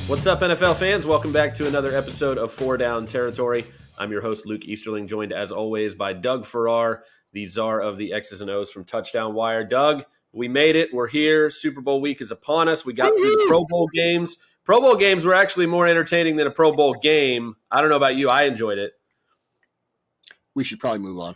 What's up, NFL fans? Welcome back to another episode of Four Down Territory. I'm your host, Luke Easterling, joined as always by Doug Farrar, the czar of the X's and O's from Touchdown Wire. Doug, we made it. We're here. Super Bowl week is upon us. We got through the Pro Bowl games. Pro Bowl games were actually more entertaining than a Pro Bowl game. I don't know about you. I enjoyed it. We should probably move on.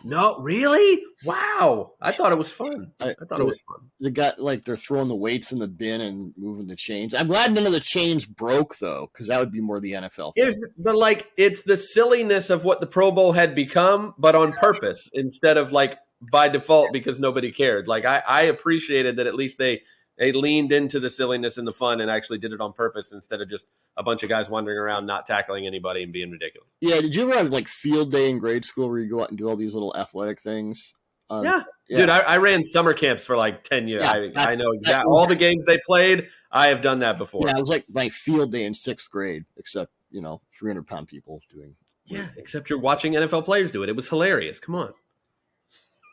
No, really? Wow. I thought it was fun. I thought it was fun. They got they're throwing the weights in the bin and moving the chains. I'm glad none of the chains broke though, because that would be more the NFL thing. It's the silliness of what the Pro Bowl had become, but on purpose instead of by default because nobody cared. I appreciated that at least they leaned into the silliness and the fun and actually did it on purpose instead of just a bunch of guys wandering around not tackling anybody and being ridiculous. Yeah, did you ever have field day in grade school where you go out and do all these little athletic things? Yeah. Dude, I ran summer camps for 10 years. Yeah, I know exactly all the games they played. I have done that before. Yeah, it was like my field day in 6th grade, except 300-pound people doing. Yeah, except you're watching NFL players do it. It was hilarious. Come on.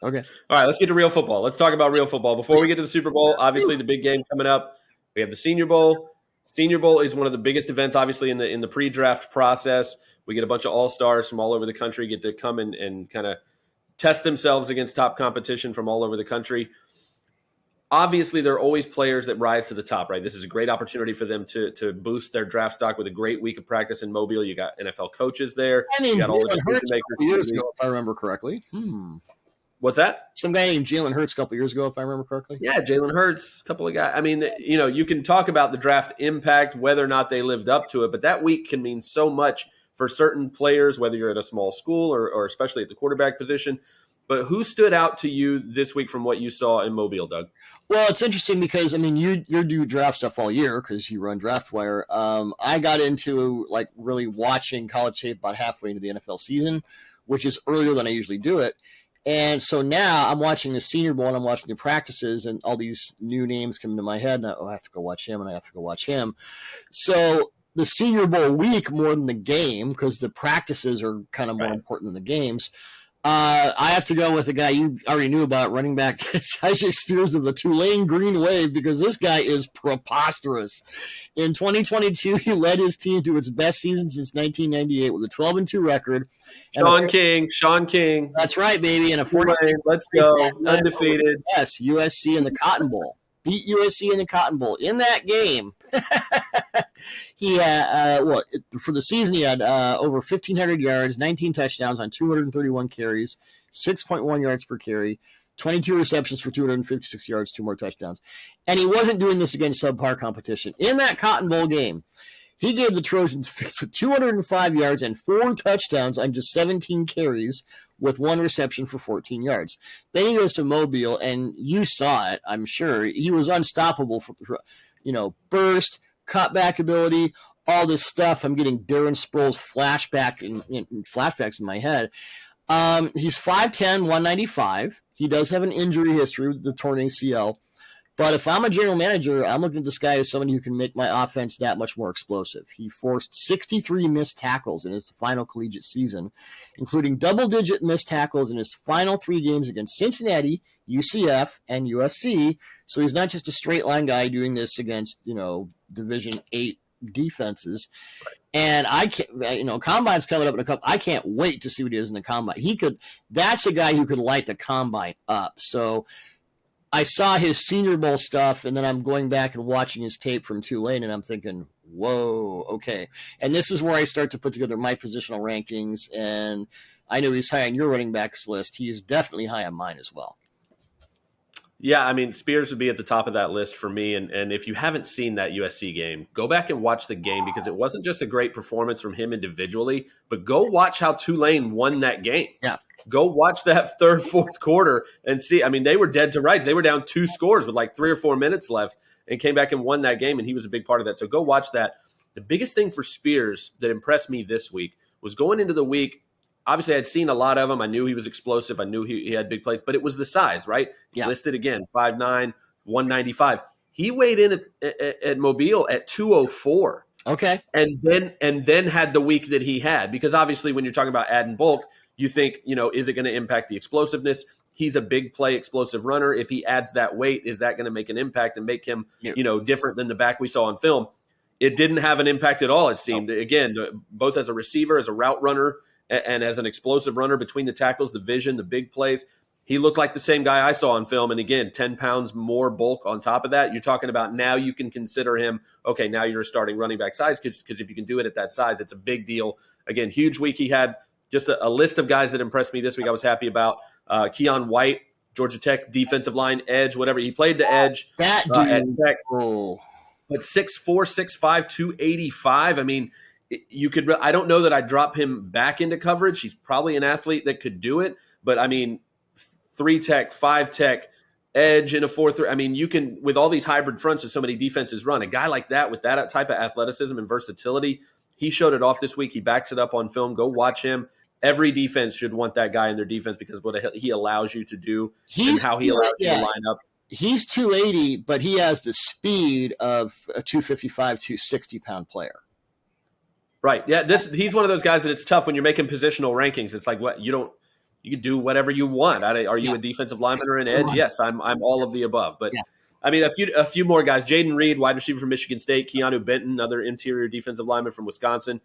Okay. All right, let's get to real football. Let's talk about real football. Before we get to the Super Bowl, obviously the big game coming up, we have the Senior Bowl. Senior Bowl is one of the biggest events, obviously, in the pre-draft process. We get a bunch of all-stars from all over the country get to come and kind of test themselves against top competition from all over the country. Obviously, there are always players that rise to the top, right? This is a great opportunity for them to boost their draft stock with a great week of practice in Mobile. You got NFL coaches there. You got all the decision makers. Years ago, if I remember correctly. What's that? Some guy named Jalen Hurts a couple years ago, if I remember correctly. Yeah, Jalen Hurts, a couple of guys. I mean, you can talk about the draft impact, whether or not they lived up to it, but that week can mean so much for certain players, whether you're at a small school or especially at the quarterback position. But who stood out to you this week from what you saw in Mobile, Doug? Well, it's interesting because, you do draft stuff all year because you run Draft Wire. I got into, really watching college tape about halfway into the NFL season, which is earlier than I usually do it. And so now I'm watching the Senior Bowl and I'm watching the practices and all these new names come into my head. And I have to go watch him and I have to go watch him. So the Senior Bowl week more than the game, because the practices are kind of more important than the games. I have to go with the guy you already knew about, running back Isaac Spears of the Tulane Green Wave, because this guy is preposterous. In 2022, he led his team to its best season since 1998 with a 12-2 record. Sean King. That's right, baby. And a 14. Let's go. Undefeated. Yes, USC in the Cotton Bowl. Beat USC in the Cotton Bowl. In that game, he had, for the season, he had over 1,500 yards, 19 touchdowns on 231 carries, 6.1 yards per carry, 22 receptions for 256 yards, 2 more touchdowns. And he wasn't doing this against subpar competition. In that Cotton Bowl game, he gave the Trojans 205 yards and 4 touchdowns on just 17 carries with 1 reception for 14 yards. Then he goes to Mobile, and you saw it, I'm sure. He was unstoppable for burst, cutback ability, all this stuff. I'm getting Darren Sproles flashbacks in my head. He's 5'10", 195. He does have an injury history with the torn ACL. But if I'm a general manager, I'm looking at this guy as somebody who can make my offense that much more explosive. He forced 63 missed tackles in his final collegiate season, including double-digit missed tackles in his final 3 games against Cincinnati, UCF, and USC. So he's not just a straight-line guy doing this against, Division 8 defenses. And I can't, Combine's coming up in a couple. I can't wait to see what he is in the Combine. That's a guy who could light the Combine up. So I saw his Senior Bowl stuff, and then I'm going back and watching his tape from Tulane, and I'm thinking, whoa, okay. And this is where I start to put together my positional rankings, and I know he's high on your running backs list. He is definitely high on mine as well. Yeah, Spears would be at the top of that list for me. And if you haven't seen that USC game, go back and watch the game, because it wasn't just a great performance from him individually, but go watch how Tulane won that game. Yeah. Go watch that third, fourth quarter and see. They were dead to rights. They were down 2 scores with 3 or 4 minutes left and came back and won that game, and he was a big part of that. So go watch that. The biggest thing for Spears that impressed me this week was going into the week. Obviously, I'd seen a lot of him. I knew he was explosive. I knew he had big plays, but it was the size, right? Yeah. Listed again, 5'9", 195. He weighed in at Mobile at 204. Okay. And then had the week that he had, because obviously when you're talking about adding bulk, you think, is it going to impact the explosiveness? He's a big play explosive runner. If he adds that weight, is that going to make an impact and make him, different than the back we saw on film? it didn't have an impact at all, it seemed. Again, both as a receiver, as a route runner, and as an explosive runner between the tackles, the vision, the big plays. He looked like the same guy I saw on film. And again, 10 pounds more bulk on top of that. You're talking about now you can consider him, okay, now you're starting running back size because if you can do it at that size, it's a big deal. Again, huge week. He had just a list of guys that impressed me this week I was happy about. Keon White, Georgia Tech defensive line edge, whatever. He played the edge That dude, at Tech. oh. But 6'4", 6'5", 285. I mean, you could. I don't know that I'd drop him back into coverage. He's probably an athlete that could do it. But, I mean, 3-tech, 5-tech, edge in a 4-3. I mean, you can, with all these hybrid fronts that so many defenses run, a guy like that with that type of athleticism and versatility, he showed it off this week. He backs it up on film. Go watch him. Every defense should want that guy in their defense because what he allows you to do and how he allows you to line up. He's 280, but he has the speed of a 255, 260-pound player. Right. Yeah, he's one of those guys that it's tough when you're making positional rankings. It's like what you can do whatever you want. Are you a defensive lineman or an edge? Yes, I'm all of the above. But I mean, a few more guys. Jaden Reed, wide receiver from Michigan State. Keanu Benton, another interior defensive lineman from Wisconsin.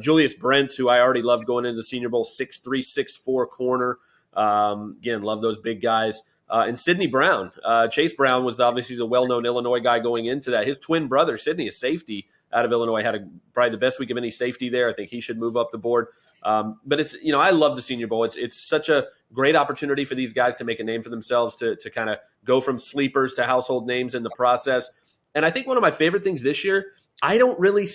Julius Brents, who I already loved going into the Senior Bowl, 6'3", 6'4" corner. Again, love those big guys. And Sidney Brown. Chase Brown was obviously the well-known Illinois guy going into that. His twin brother, Sidney, a safety out of Illinois, had probably the best week of any safety there. I think he should move up the board. But it's, I love the Senior Bowl. It's such a great opportunity for these guys to make a name for themselves, to kind of go from sleepers to household names in the process. And I think one of my favorite things this year, I didn't really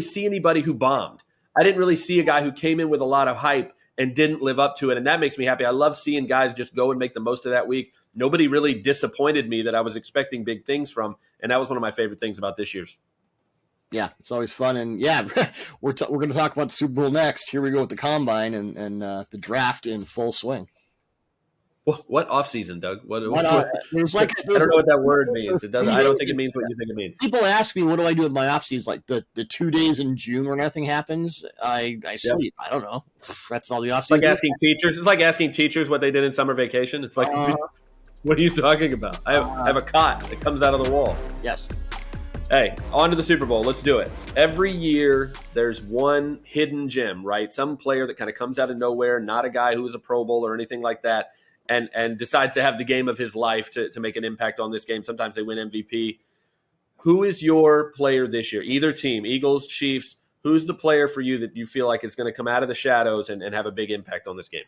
see anybody who bombed. I didn't really see a guy who came in with a lot of hype and didn't live up to it. And that makes me happy. I love seeing guys just go and make the most of that week. Nobody really disappointed me that I was expecting big things from. And that was one of my favorite things about this year's. Yeah, it's always fun. And yeah, we're going to talk about the Super Bowl next. Here we go with the combine and the draft in full swing. What off season, Doug? I don't know what that word means. It doesn't. I don't think it means what you think it means. People ask me, what do I do with my off season? Like the 2 days in June where nothing happens, I sleep. I don't know. That's all the off season. It's like asking teachers what they did in summer vacation. It's like, what are you talking about? I have a cot that comes out of the wall. Yes. Hey, on to the Super Bowl. Let's do it. Every year, there's one hidden gem, right? Some player that kind of comes out of nowhere, not a guy who was a Pro Bowl or anything like that, and decides to have the game of his life to make an impact on this game. Sometimes they win MVP. Who is your player this year? Either team, Eagles, Chiefs. Who's the player for you that you feel like is going to come out of the shadows and have a big impact on this game?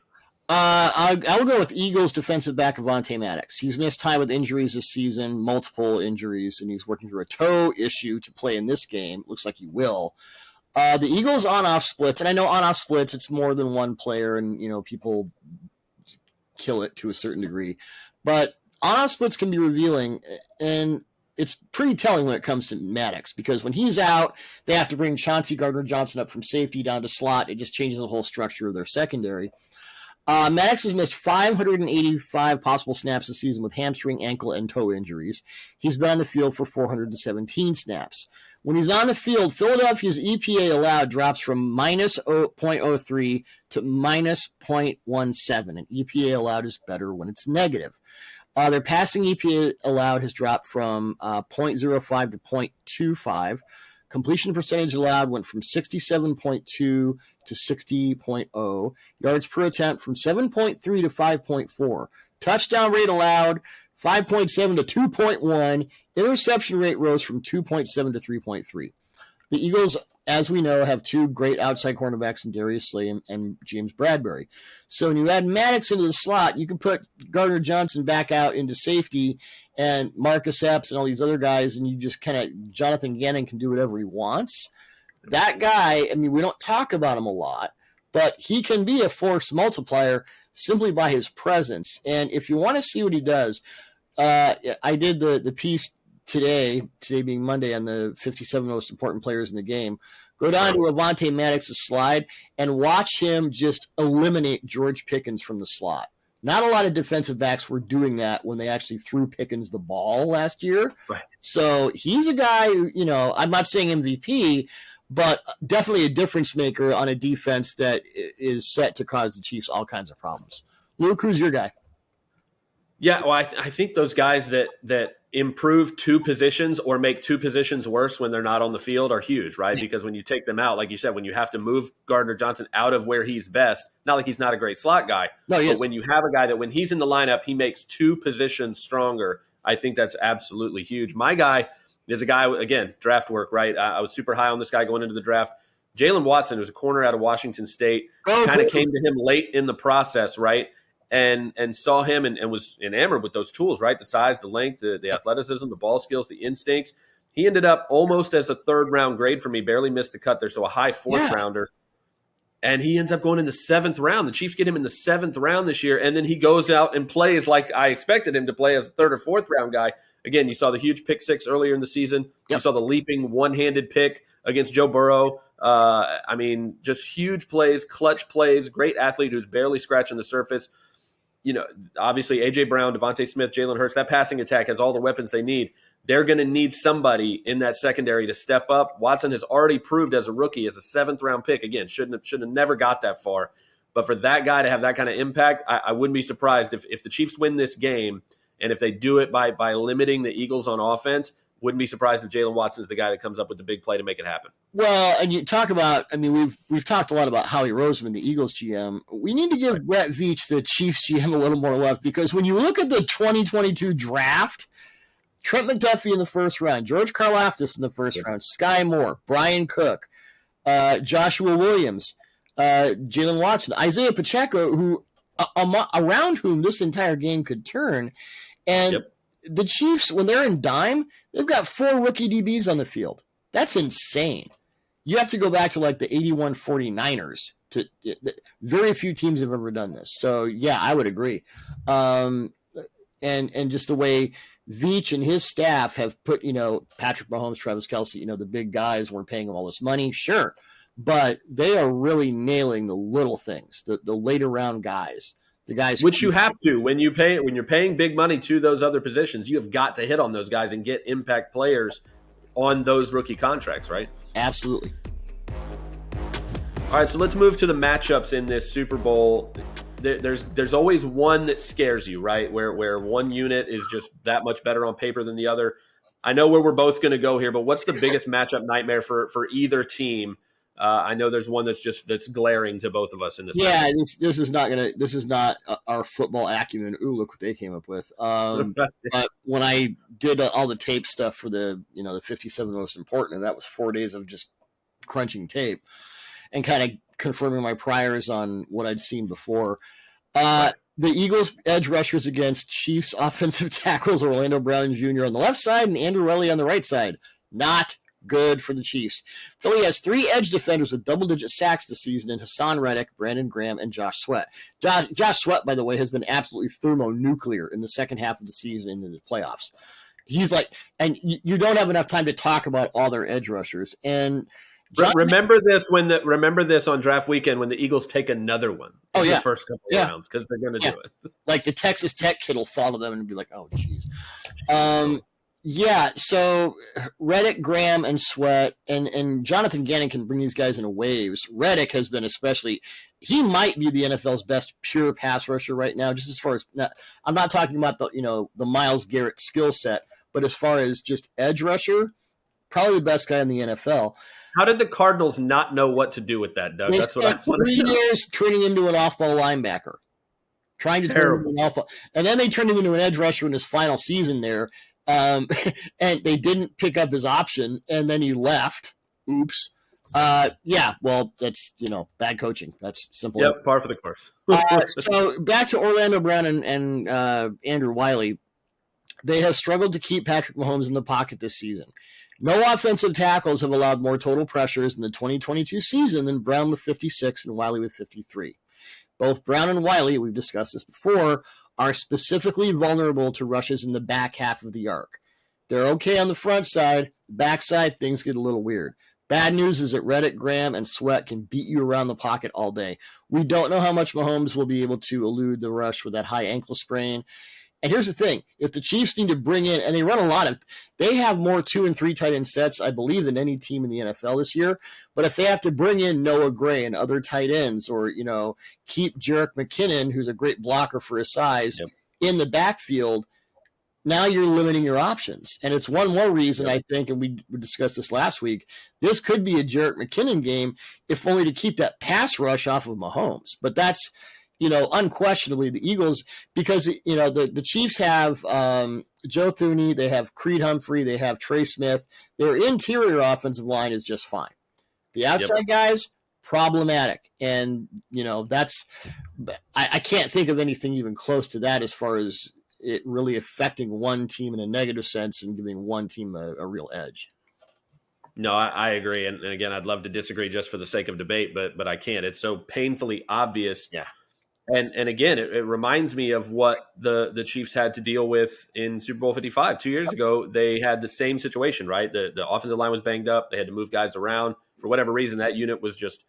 I will go with Eagles defensive back Avonte Maddox. He's missed time with injuries this season, multiple injuries, and he's working through a toe issue to play in this game. Looks like he will. The Eagles on-off splits, and I know on-off splits, it's more than one player, and people kill it to a certain degree. But on-off splits can be revealing, and it's pretty telling when it comes to Maddox, because when he's out, they have to bring Chauncey Gardner-Johnson up from safety down to slot. It just changes the whole structure of their secondary. Maddox has missed 585 possible snaps this season with hamstring, ankle, and toe injuries. He's been on the field for 417 snaps. When he's on the field, Philadelphia's EPA allowed drops from minus 0.03 to minus 0.17, and EPA allowed is better when it's negative. Their passing EPA allowed has dropped from 0.05 to 0.25. Completion percentage allowed went from 67.2 to 60.0. Yards per attempt from 7.3 to 5.4. Touchdown rate allowed 5.7 to 2.1. Interception rate rose from 2.7 to 3.3. The Eagles, as we know, have two great outside cornerbacks in Darius Slay and James Bradbury. So when you add Maddox into the slot, you can put Gardner-Johnson back out into safety and Marcus Epps and all these other guys, and you just kind of, Jonathan Gannon can do whatever he wants. That guy, I mean, we don't talk about him a lot, but he can be a force multiplier simply by his presence. And if you want to see what he does, I did the piece today being Monday, on the 57 most important players in the game. Go down to Avonte Maddox's slide and watch him just eliminate George Pickens from the slot. Not a lot of defensive backs were doing that when they actually threw Pickens the ball last year. Right. So he's a guy who, I'm not saying MVP, but definitely a difference maker on a defense that is set to cause the Chiefs all kinds of problems. Luke, who's your guy? Yeah, well, I think those guys that improve two positions or make two positions worse when they're not on the field are huge, right? Because when you take them out, like you said, when you have to move Gardner Johnson out of where he's best, not like he's not a great slot guy, No, but when you have a guy that when he's in the lineup, he makes two positions stronger, I think that's absolutely huge. My guy is a guy, again, draft work, right? I was super high on this guy going into the draft. Jalen Watson, who's a corner out of Washington State, kind of came to him late in the process, right? And saw him and was enamored with those tools, right? The size, the length, the athleticism, the ball skills, the instincts. He ended up almost as a third-round grade for me, barely missed the cut there, so a high fourth-rounder. And he ends up going in the seventh round. The Chiefs get him in the seventh round this year, and then he goes out and plays like I expected him to play as a third or fourth-round guy. Again, you saw the huge pick six earlier in the season. Yep. You saw the leaping one-handed pick against Joe Burrow. I mean, just huge plays, clutch plays, great athlete who's barely scratching the surface. You know, obviously A.J. Brown, Devontae Smith, Jalen Hurts, that passing attack has all the weapons they need. They're going to need somebody in that secondary to step up. Watson has already proved as a rookie, as a seventh-round pick. Again, shouldn't have never got that far. But for that guy to have that kind of impact, I wouldn't be surprised if the Chiefs win this game, and if they do it by limiting the Eagles on offense, wouldn't be surprised if Jalen Watson's the guy that comes up with the big play to make it happen. Well, and you talk about, I mean, we've talked a lot about Howie Roseman, the Eagles GM. We need to give Brett Veach, the Chiefs GM, a little more love, because when you look at the 2022 draft, Trent McDuffie in the first round, George Karlaftis in the first round, Sky Moore, Brian Cook, Joshua Williams, Jalen Watson, Isaiah Pacheco, who around whom this entire game could turn. And the Chiefs, when they're in dime, they've got 4 rookie DBs on the field. That's insane. You have to go back to like the 81 49ers. Very few teams have ever done this. So, yeah, I would agree. And just the way Veach and his staff have put, Patrick Mahomes, Travis Kelce, the big guys, we're paying them all this money. Sure. But they are really nailing the little things, the later round guys. The guys, which you have to when you're paying big money to those other positions, you have got to hit on those guys and get impact players on those rookie contracts, right? Absolutely. All right, so let's move to the matchups in this Super Bowl. There's always one that scares you, right? Where one unit is just that much better on paper than the other. I know where we're both going to go here, but what's the biggest matchup nightmare for either team? I know there's one that's glaring to both of us in this. Yeah, this is not our football acumen. Ooh, look what they came up with. But when I did all the tape stuff for the the 57 most important, and that was 4 days of just crunching tape and kind of confirming my priors on what I'd seen before. The Eagles edge rushers against Chiefs offensive tackles, Orlando Brown Jr. on the left side and Andrew Riley on the right side. Not good for the Chiefs. Philly has 3 edge defenders with double-digit sacks this season in Hassan Reddick, Brandon Graham, and Josh Sweat. Josh Sweat, by the way, has been absolutely thermonuclear in the second half of the season into the playoffs. He's like, and you don't have enough time to talk about all their edge rushers. And remember this on draft weekend when the Eagles take another one in the first couple of rounds, because they're going to do it. Like the Texas Tech kid will fall to them and be like, oh, geez. So Reddick, Graham, and Sweat, and Jonathan Gannon can bring these guys in waves. Reddick has been he might be the NFL's best pure pass rusher right now, just as far as, I'm not talking about the Myles Garrett skill set, but as far as just edge rusher, probably the best guy in the NFL. How did the Cardinals not know what to do with that, Doug? That's what I want to know. 3 years turning into an off-ball linebacker. Trying to turn him into an off-ball. And then they turned him into an edge rusher in his final season there. And they didn't pick up his option, and then he left. Oops. Well, that's, bad coaching. That's simple. Yep, par for the course. So back to Orlando Brown and Andrew Wiley. They have struggled to keep Patrick Mahomes in the pocket this season. No offensive tackles have allowed more total pressures in the 2022 season than Brown with 56 and Wiley with 53. Both Brown and Wiley, we've discussed this before, are specifically vulnerable to rushes in the back half of the arc. They're okay on the front side. The back side, things get a little weird. Bad news is that Reddick, Graham, and Sweat can beat you around the pocket all day. We don't know how much Mahomes will be able to elude the rush with that high ankle sprain. And here's the thing. If the Chiefs need to bring in, and they run a lot of, they have more 2 and 3 tight end sets, I believe, than any team in the NFL this year. But if they have to bring in Noah Gray and other tight ends, or, keep Jerick McKinnon, who's a great blocker for his size, in the backfield, now you're limiting your options. And it's one more reason, I think, and we discussed this last week, this could be a Jerick McKinnon game, if only to keep that pass rush off of Mahomes. But that's, unquestionably the Eagles, because, the Chiefs have Joe Thuney, they have Creed Humphrey, they have Trey Smith. Their interior offensive line is just fine. The outside guys, problematic. And, I can't think of anything even close to that as far as it really affecting one team in a negative sense and giving one team a real edge. No, I agree. And again, I'd love to disagree just for the sake of debate, but I can't. It's so painfully obvious. Yeah. And again, it reminds me of what the Chiefs had to deal with in Super Bowl 55. 2 years ago, they had the same situation, right? The offensive line was banged up. They had to move guys around. For whatever reason, that unit was just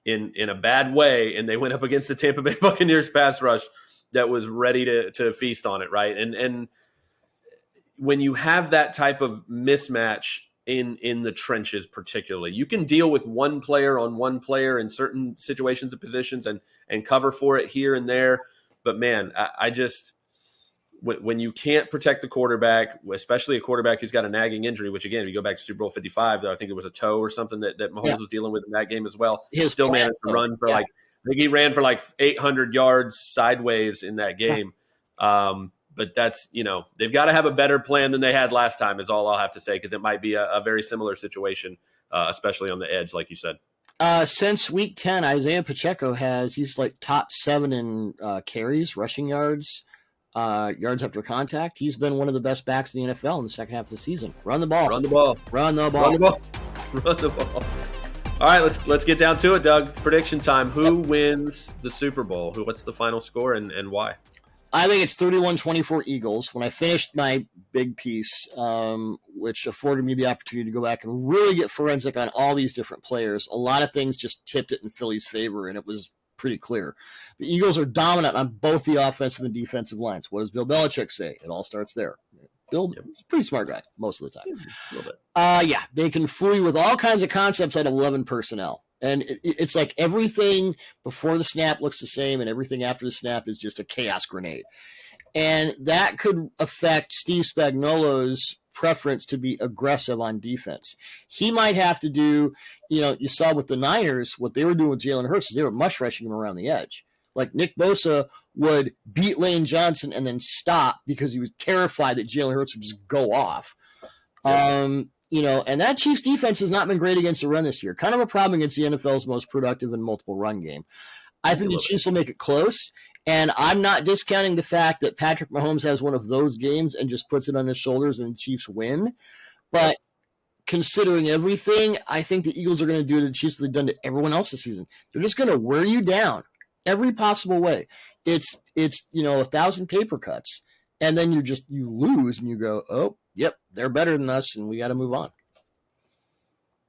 in a bad way, and they went up against the Tampa Bay Buccaneers pass rush that was ready to feast on it, right? And when you have that type of mismatch in the trenches particularly, you can deal with one player on one player in certain situations and positions and cover for it here and there. But, man, I just – when you can't protect the quarterback, especially a quarterback who's got a nagging injury, which, again, if you go back to Super Bowl 55, though, I think it was a toe or something that Mahomes was dealing with in that game as well. He still managed to run for I think he ran for 800 yards sideways in that game. But that's, they've got to have a better plan than they had last time is all I'll have to say, because it might be a very similar situation, especially on the edge, like you said. Since week 10, Isaiah Pacheco he's top 7 in carries, rushing yards, yards after contact. He's been one of the best backs in the NFL in the second half of the season. Run the ball. Run the ball. Run the ball. Run the ball. Run the ball. All right, let's get down to it, Doug. It's prediction time. Who wins the Super Bowl? What's the final score and why? I think it's 31-24 Eagles. When I finished my big piece, which afforded me the opportunity to go back and really get forensic on all these different players, a lot of things just tipped it in Philly's favor, and it was pretty clear. The Eagles are dominant on both the offensive and defensive lines. What does Bill Belichick say? It all starts there. Bill, he's a pretty smart guy most of the time. A little bit. They can fool you with all kinds of concepts out of 11 personnel. And it's like everything before the snap looks the same and everything after the snap is just a chaos grenade. And that could affect Steve Spagnuolo's preference to be aggressive on defense. He might have to do, you saw with the Niners, what they were doing with Jalen Hurts is they were mush rushing him around the edge. Like Nick Bosa would beat Lane Johnson and then stop because he was terrified that Jalen Hurts would just go off. And that Chiefs defense has not been great against the run this year. Kind of a problem against the NFL's most productive and multiple run game. I think the Chiefs will make it close, and I'm not discounting the fact that Patrick Mahomes has one of those games and just puts it on his shoulders and the Chiefs win. But considering everything, I think the Eagles are going to do the Chiefs what they've done to everyone else this season. They're just going to wear you down every possible way. It's 1,000 paper cuts, and then you lose and you go, oh, yep, they're better than us, and we got to move on.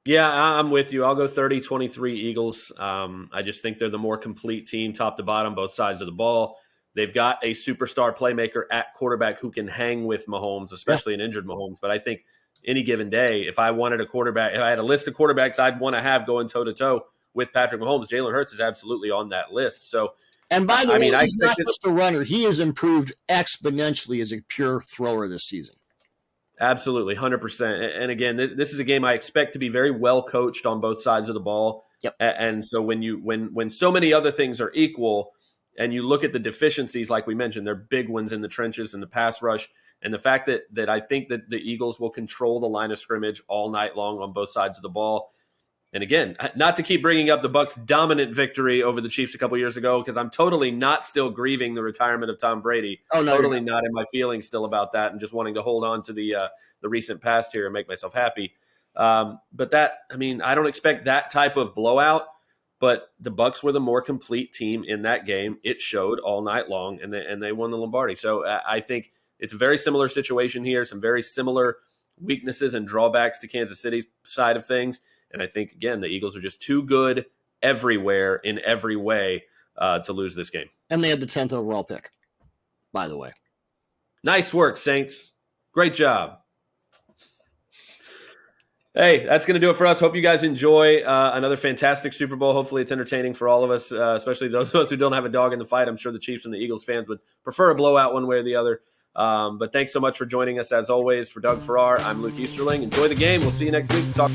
Yeah, I'm with you. I'll go 30-23 Eagles. I just think they're the more complete team, top to bottom, both sides of the ball. They've got a superstar playmaker at quarterback who can hang with Mahomes, especially an injured Mahomes. But I think any given day, if I had a list of quarterbacks I'd want to have going toe-to-toe with Patrick Mahomes, Jalen Hurts is absolutely on that list. So, and by the way, he's not just a runner. He has improved exponentially as a pure thrower this season. Absolutely, 100%. And again, this is a game I expect to be very well coached on both sides of the ball. Yep. And so when so many other things are equal, and you look at the deficiencies, like we mentioned, they're big ones in the trenches and the pass rush, and the fact that I think that the Eagles will control the line of scrimmage all night long on both sides of the ball. And again, not to keep bringing up the Bucs' dominant victory over the Chiefs a couple years ago, because I'm totally not still grieving the retirement of Tom Brady. Oh, no, totally not in my feelings still about that, and just wanting to hold on to the recent past here and make myself happy. But I don't expect that type of blowout. But the Bucs were the more complete team in that game. It showed all night long, and they won the Lombardi. So I think it's a very similar situation here. Some very similar weaknesses and drawbacks to Kansas City's side of things. And I think, again, the Eagles are just too good everywhere in every way to lose this game. And they had the 10th overall pick, by the way. Nice work, Saints. Great job. Hey, that's going to do it for us. Hope you guys enjoy another fantastic Super Bowl. Hopefully it's entertaining for all of us, especially those of us who don't have a dog in the fight. I'm sure the Chiefs and the Eagles fans would prefer a blowout one way or the other. But thanks so much for joining us as always. For Doug Farrar, I'm Luke Easterling. Enjoy the game. We'll see you next week. Talk.